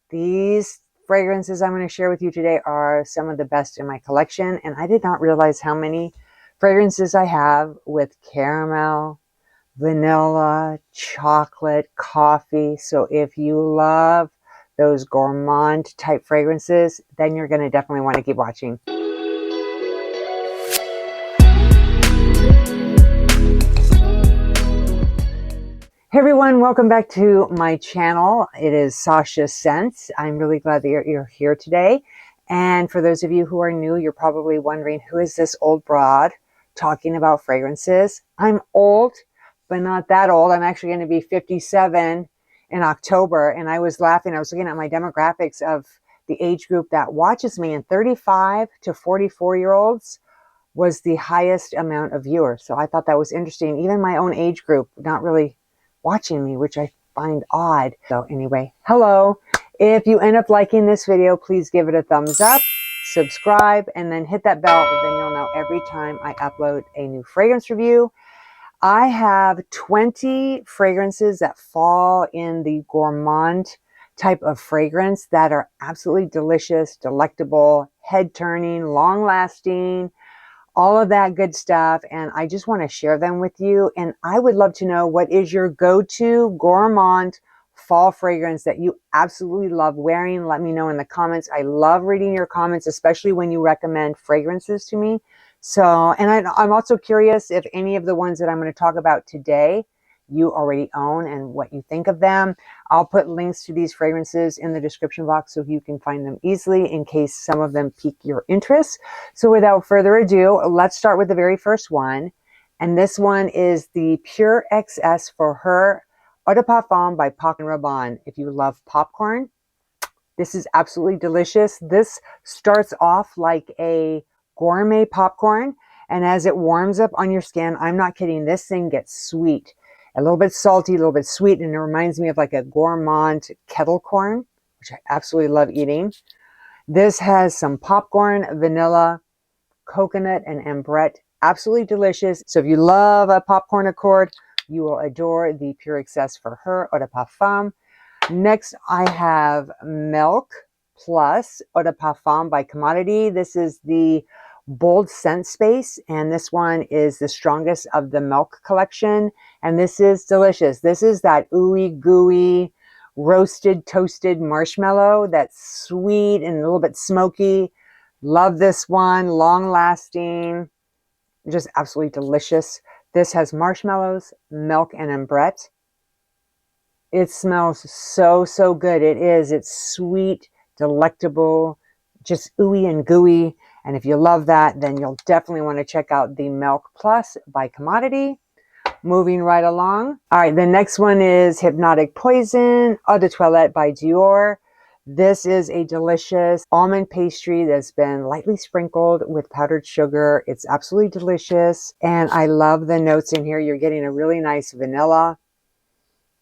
These fragrances I'm going to share with you today are some of the best in my collection, and I did not realize how many fragrances I have with caramel, vanilla, chocolate, coffee. So if you love those gourmand type fragrances, then you're going to definitely want to keep watching. Hey everyone, welcome back to my channel. It is Sasha Scents. I'm really glad that you're here today. And for those of you who are new, you're probably wondering, who is this old broad talking about fragrances? I'm old, but not that old. I'm actually going to be 57 in October. And I was laughing. I was looking at my demographics of the age group that watches me, and 35 to 44-year-olds was the highest amount of viewers. So I thought that was interesting. Even my own age group, not really watching me, which I find odd. So anyway, hello. If you end up liking this video, please give it a thumbs up, subscribe, and then hit that bell. Then you'll know every time I upload a new fragrance review. I have 20 fragrances that fall in the gourmand type of fragrance that are absolutely delicious, delectable, head-turning, long-lasting, all of that good stuff, and I just want to share them with you. And I would love to know, what is your go-to gourmand fall fragrance that you absolutely love wearing? Let me know in the comments. I love reading your comments, especially when you recommend fragrances to me. So, and I'm also curious if any of the ones that I'm going to talk about today you already own and what you think of them. I'll put links to these fragrances in the description box so you can find them easily in case some of them pique your interest. So without further ado, let's start with the very first one. And this one is the Pure XS for Her Eau de Parfum by Pac & Rabanne. If you love popcorn, this is absolutely delicious. This starts off like a gourmet popcorn, and as it warms up on your skin, I'm not kidding, this thing gets sweet. A little bit salty, a little bit sweet, and it reminds me of like a gourmand kettle corn, which I absolutely love eating. This has some popcorn, vanilla, coconut, and ambrette. Absolutely delicious. So if you love a popcorn accord, you will adore the Pure XS for Her Eau de Parfum. Next, I have Milk Plus Eau de Parfum by Commodity. This is the bold scent space, and this one is the strongest of the Milk collection, and this is delicious. This is that ooey gooey roasted toasted marshmallow that's sweet and a little bit smoky. Love this one. Long lasting, just absolutely delicious. This has marshmallows, milk, and ambrette. It smells so good. It's sweet, delectable, just ooey and gooey. And if you love that, then you'll definitely want to check out the Milk Plus by Commodity. Moving right along. All right, the next one is Hypnotic Poison Eau de Toilette by Dior. This is a delicious almond pastry that's been lightly sprinkled with powdered sugar. It's absolutely delicious. And I love the notes in here. You're getting a really nice vanilla,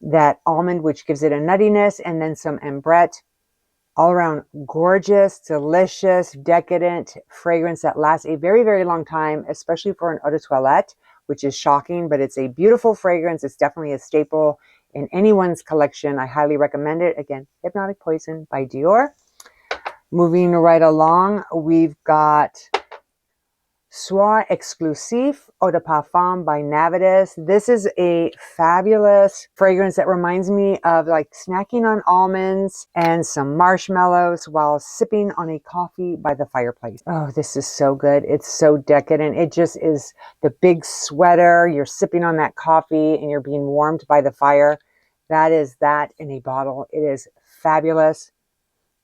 that almond, which gives it a nuttiness, and then some ambrette. All around gorgeous, delicious, decadent fragrance that lasts a very long time, especially for an eau de toilette, which is shocking, but it's a beautiful fragrance. It's definitely a staple in anyone's collection. I highly recommend it. Again, Hypnotic Poison by Dior. Moving right along, we've got Soir Exclusif Eau de Parfum by Navitas. This is a fabulous fragrance that reminds me of like snacking on almonds and some marshmallows while sipping on a coffee by the fireplace. Oh, this is so good. It's so decadent. It just is the big sweater. You're sipping on that coffee and you're being warmed by the fire. That is that in a bottle. It is fabulous.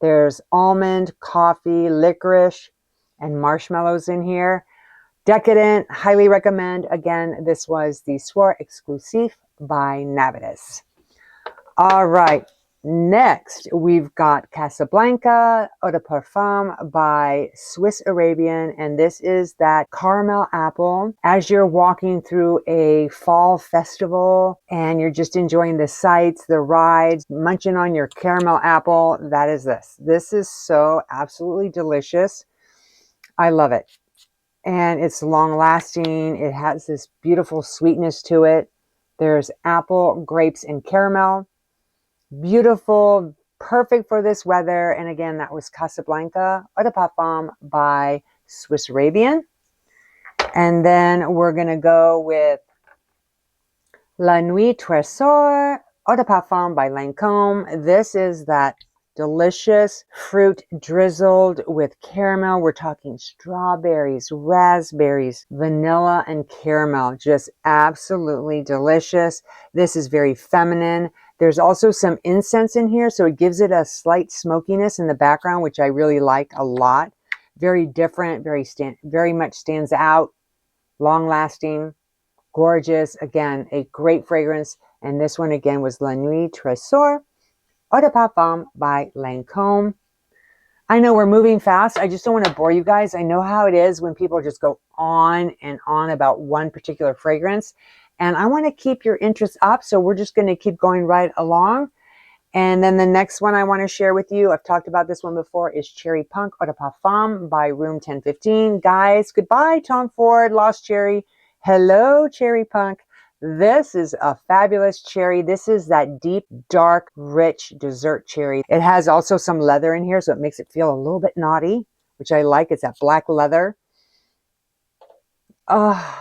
There's almond, coffee, licorice, and marshmallows in here. Decadent, highly recommend. Again, this was the Soir Exclusif by Navitas. All right, next we've got Casablanca Eau de Parfum by Swiss Arabian, and this is that caramel apple. As you're walking through a fall festival and you're just enjoying the sights, the rides, munching on your caramel apple, that is this. This is so absolutely delicious. I love it. And it's long lasting. It has this beautiful sweetness to it. There's apple, grapes, and caramel. Beautiful, perfect for this weather. And again, that was Casablanca Eau de Parfum by Swiss Arabian. And then we're going to go with La Nuit Trésor Eau de Parfum by Lancôme. This is that delicious fruit drizzled with caramel. We're talking strawberries, raspberries, vanilla, and caramel. Just absolutely delicious. This is very feminine. There's also some incense in here, so it gives it a slight smokiness in the background, which I really like a lot. Very different, very much stands out, long lasting, gorgeous. Again, a great fragrance. And this one again was La Nuit Trésor Eau de Parfum by Lancôme. I know we're moving fast. I just don't want to bore you guys. I know how it is when people just go on and on about one particular fragrance. And I want to keep your interest up. So we're just going to keep going right along. And then the next one I want to share with you, I've talked about this one before, is Cherry Punk Eau de Parfum by Room 1015. Guys, goodbye, Tom Ford, Lost Cherry. Hello, Cherry Punk. This is a fabulous cherry. This is that deep, dark, rich dessert cherry. It has also some leather in here, so it makes it feel a little bit naughty, which I like. It's that black leather.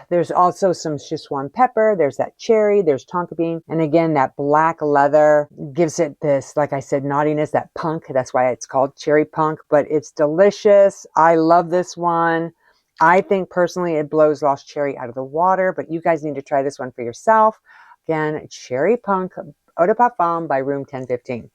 There's also some Szechuan pepper. There's that cherry. There's tonka bean. And again, that black leather gives it this, like I said, naughtiness, that punk. That's why it's called Cherry Punk, but it's delicious. I love this one. I think personally it blows Lost Cherry out of the water, but you guys need to try this one for yourself. Again, Cherry Punk Eau de Parfum by Room 1015.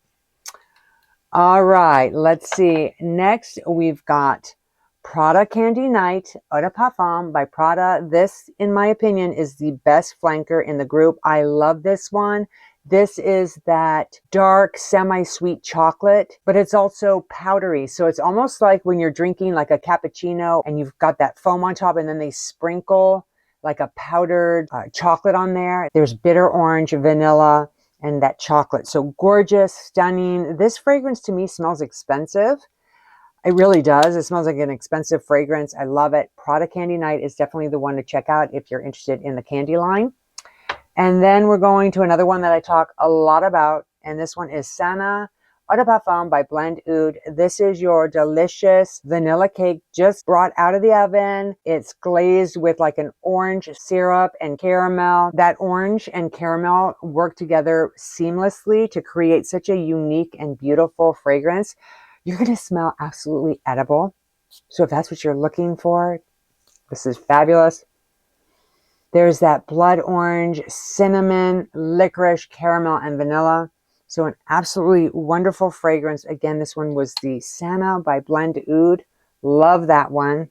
All right, let's see. Next, we've got Prada Candy Night Eau de Parfum by Prada. This, in my opinion, is the best flanker in the group. I love this one. This is that dark, semi-sweet chocolate, but it's also powdery. So it's almost like when you're drinking like a cappuccino and you've got that foam on top and then they sprinkle like a powdered chocolate on there. There's bitter orange, vanilla, and that chocolate. So gorgeous, stunning. This fragrance to me smells expensive. It really does. It smells like an expensive fragrance. I love it. Prada Candy Night is definitely the one to check out if you're interested in the candy line. And then we're going to another one that I talk a lot about, and this one is Sana Eau de Parfum by Blend Oud. This is your delicious vanilla cake just brought out of the oven. It's glazed with like an orange syrup and caramel. That orange and caramel work together seamlessly to create such a unique and beautiful fragrance. You're going to smell absolutely edible. So if that's what you're looking for, this is fabulous. There's that blood orange, cinnamon, licorice, caramel, and vanilla. So an absolutely wonderful fragrance. Again, this one was the Sana by Blend Oud. Love that one.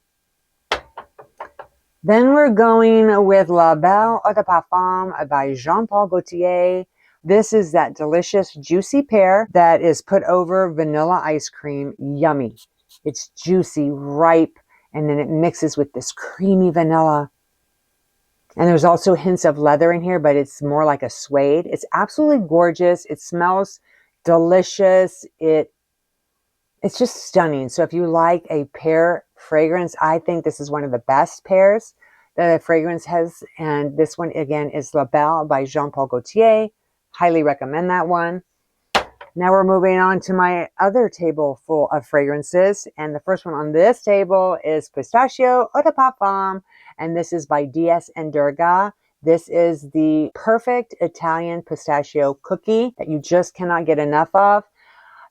Then we're going with La Belle Eau de Parfum by Jean-Paul Gaultier. This is that delicious juicy pear that is put over vanilla ice cream. Yummy. It's juicy, ripe, and then it mixes with this creamy vanilla. And there's also hints of leather in here, but it's more like a suede. It's absolutely gorgeous. It smells delicious. It's just stunning. So if you like a pear fragrance, I think this is one of the best pears that a fragrance has. And this one, again, is La Belle by Jean-Paul Gaultier. Highly recommend that one. Now we're moving on to my other table full of fragrances. And the first one on this table is Pistachio Eau de Parfum. And this is by Diaz and Durga. This is the perfect Italian pistachio cookie that you just cannot get enough of.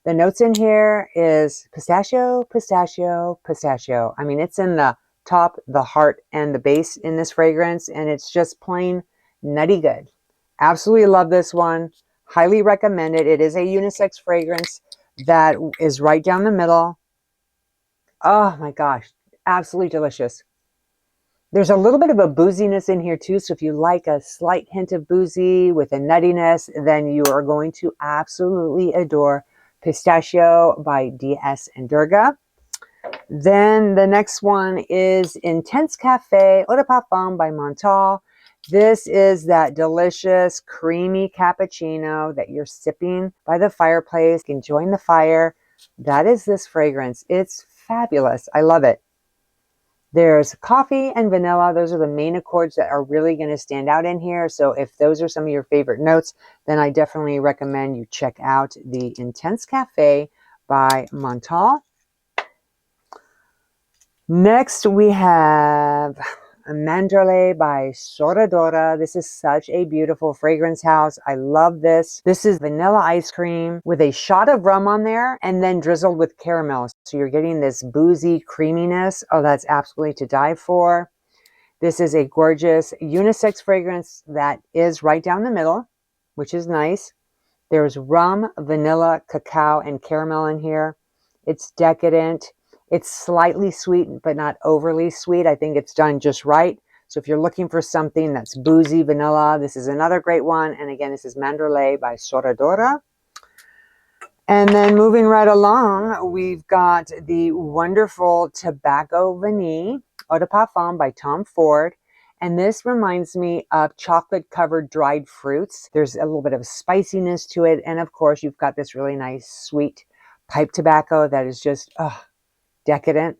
The notes in here is pistachio, pistachio, pistachio. I mean, it's in the top, the heart, and the base in this fragrance. And it's just plain nutty good. Absolutely love this one. Highly recommend it. It is a unisex fragrance that is right down the middle. Oh my gosh. Absolutely delicious. There's a little bit of a booziness in here too. So if you like a slight hint of boozy with a nuttiness, then you are going to absolutely adore Pistachio by Diaz and Durga. Then the next one is Intense Cafe Eau de Parfum by Montal. This is that delicious creamy cappuccino that you're sipping by the fireplace, enjoying the fire. That is this fragrance. It's fabulous. I love it. There's coffee and vanilla. Those are the main accords that are really going to stand out in here. So if those are some of your favorite notes, then I definitely recommend you check out the Intense Cafe by Montal. Next, we have Mandalay by Soradora. This is such a beautiful fragrance house. I love this. This is vanilla ice cream with a shot of rum on there and then drizzled with caramel. So you're getting this boozy creaminess. Oh, that's absolutely to die for. This is a gorgeous unisex fragrance that is right down the middle, which is nice. There's rum, vanilla, cacao, and caramel in here. It's decadent. It's slightly sweet, but not overly sweet. I think it's done just right. So if you're looking for something that's boozy, vanilla, this is another great one. And again, this is Mandalay by Soradora. And then moving right along, we've got the wonderful Tobacco Vanille Eau de Parfum by Tom Ford. And this reminds me of chocolate-covered dried fruits. There's a little bit of spiciness to it. And of course, you've got this really nice, sweet pipe tobacco that is just decadent.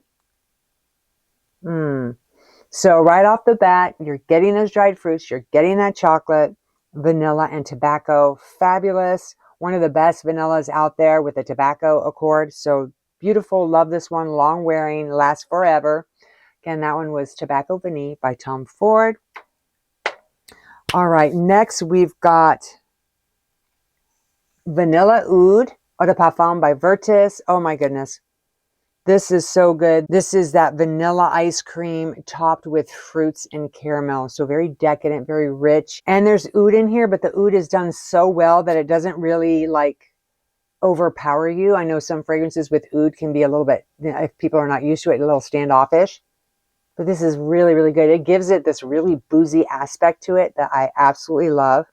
So right off the bat, you're getting those dried fruits. You're getting that chocolate, vanilla, and tobacco. Fabulous. One of the best vanillas out there with a tobacco accord. So beautiful. Love this one. Long wearing. Lasts forever. Again, that one was Tobacco Vanille by Tom Ford. All right, next we've got Vanilla Oud Eau de Parfum by Virtus. Oh my goodness. This is so good. This is that vanilla ice cream topped with fruits and caramel. So very decadent, very rich. And there's oud in here, but the oud is done so well that it doesn't really like overpower you. I know some fragrances with oud can be a little bit, if people are not used to it, a little standoffish. But this is really, really good. It gives it this really boozy aspect to it that I absolutely love.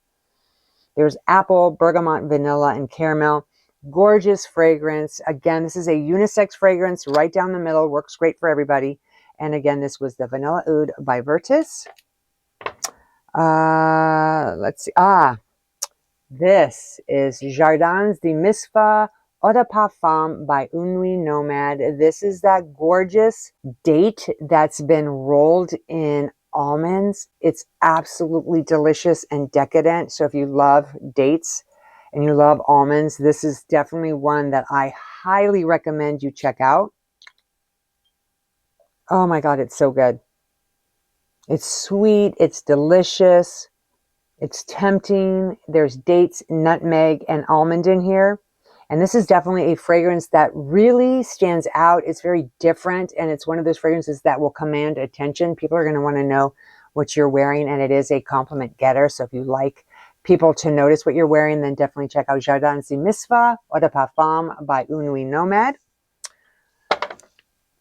There's apple, bergamot, vanilla, and caramel. Gorgeous fragrance. Again, this is a unisex fragrance right down the middle. Works great for everybody. And again, this was the Vanilla Oud by Virtus. Let's see. This is Jardins Nomad Eau de Parfum by Nuit Nomad. This is that gorgeous date that's been rolled in almonds. It's absolutely delicious and decadent. So if you love dates and you love almonds, this is definitely one that I highly recommend you check out. Oh my God, it's so good. It's sweet, it's delicious, it's tempting. There's dates, nutmeg, and almond in here. And this is definitely a fragrance that really stands out. It's very different, and it's one of those fragrances that will command attention. People are going to want to know what you're wearing, and it is a compliment getter. So if you like people to notice what you're wearing, then definitely check out Jardins Nomad Eau de Parfum by Nuit Nomad.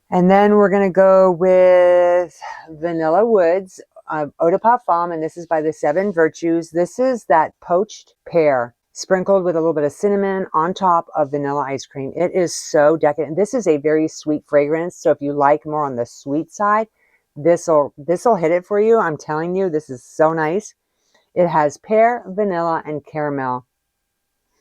And then we're going to go with Vanilla Woods Eau de Parfum, and this is by the Seven Virtues. This is that poached pear sprinkled with a little bit of cinnamon on top of vanilla ice cream. It is so decadent. This is a very sweet fragrance. So if you like more on the sweet side, this'll hit it for you. I'm telling you, this is so nice. It has pear, vanilla, and caramel.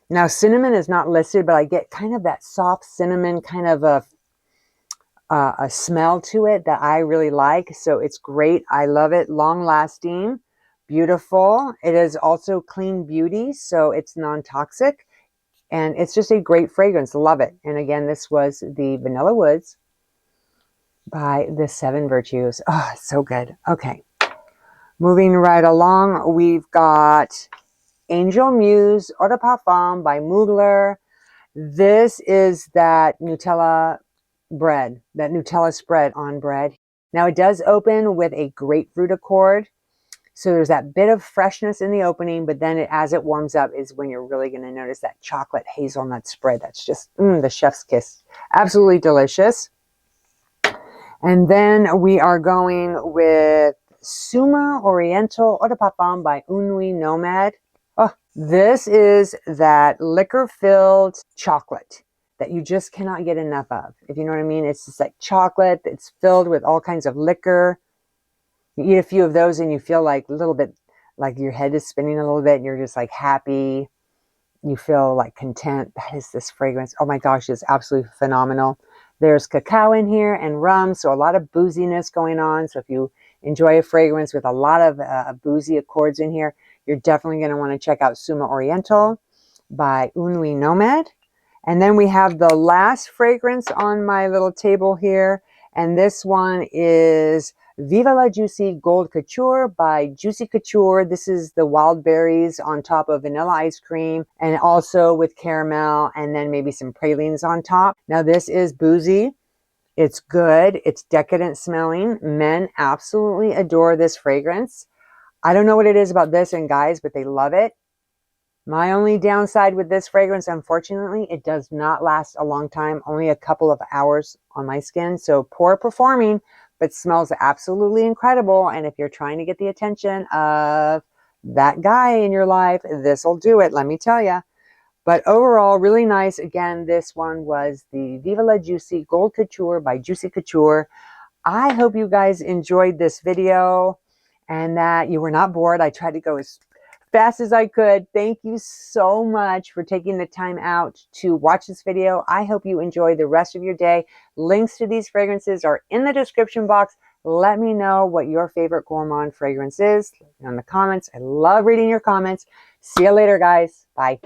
Now, cinnamon is not listed, but I get kind of that soft cinnamon kind of a smell to it that I really like. So it's great. I love it. Long lasting. Beautiful. It is also clean beauty, so it's non-toxic, and it's just a great fragrance. Love it. And again, this was the Vanilla Woods by the Seven Virtues. Oh, it's so good. Okay. Moving right along, we've got Angel Muse Eau de Parfum by Mugler. This is that Nutella bread, that Nutella spread on bread. Now, it does open with a grapefruit accord. So there's that bit of freshness in the opening, but then as it warms up is when you're really going to notice that chocolate hazelnut spread. That's just the chef's kiss. Absolutely delicious. And then we are going with Suma Oriental Eau de Parfum by Nuit Nomad. Oh, this is that liquor-filled chocolate that you just cannot get enough of. If you know what I mean, it's just like chocolate. It's filled with all kinds of liquor. You eat a few of those and you feel like a little bit like your head is spinning a little bit and you're just like happy. You feel like content. That is this fragrance. Oh my gosh, it's absolutely phenomenal. There's cacao in here and rum, so a lot of booziness going on. So if you enjoy a fragrance with a lot of boozy accords in here, you're definitely going to want to check out Suma Oriental by Nuit Nomad. And then we have the last fragrance on my little table here, and this one is Viva la Juicy Gold Couture by Juicy Couture. This is the wild berries on top of vanilla ice cream, and also with caramel, and then maybe some pralines on top. Now this is boozy. It's good. It's decadent smelling. Men absolutely adore this fragrance. I don't know what it is about this and guys, but they love it. My only downside with this fragrance, unfortunately, it does not last a long time, only a couple of hours on my skin. So poor performing, but smells absolutely incredible. And if you're trying to get the attention of that guy in your life, this will do it, let me tell you. But overall, really nice. Again, this one was the Viva la Juicy Gold Couture by Juicy Couture. I hope you guys enjoyed this video and that you were not bored. I tried to go as fast as I could. Thank you so much for taking the time out to watch this video. I hope you enjoy the rest of your day. Links to these fragrances are in the description box. Let me know what your favorite gourmand fragrance is in the comments. I love reading your comments. See you later, guys. Bye.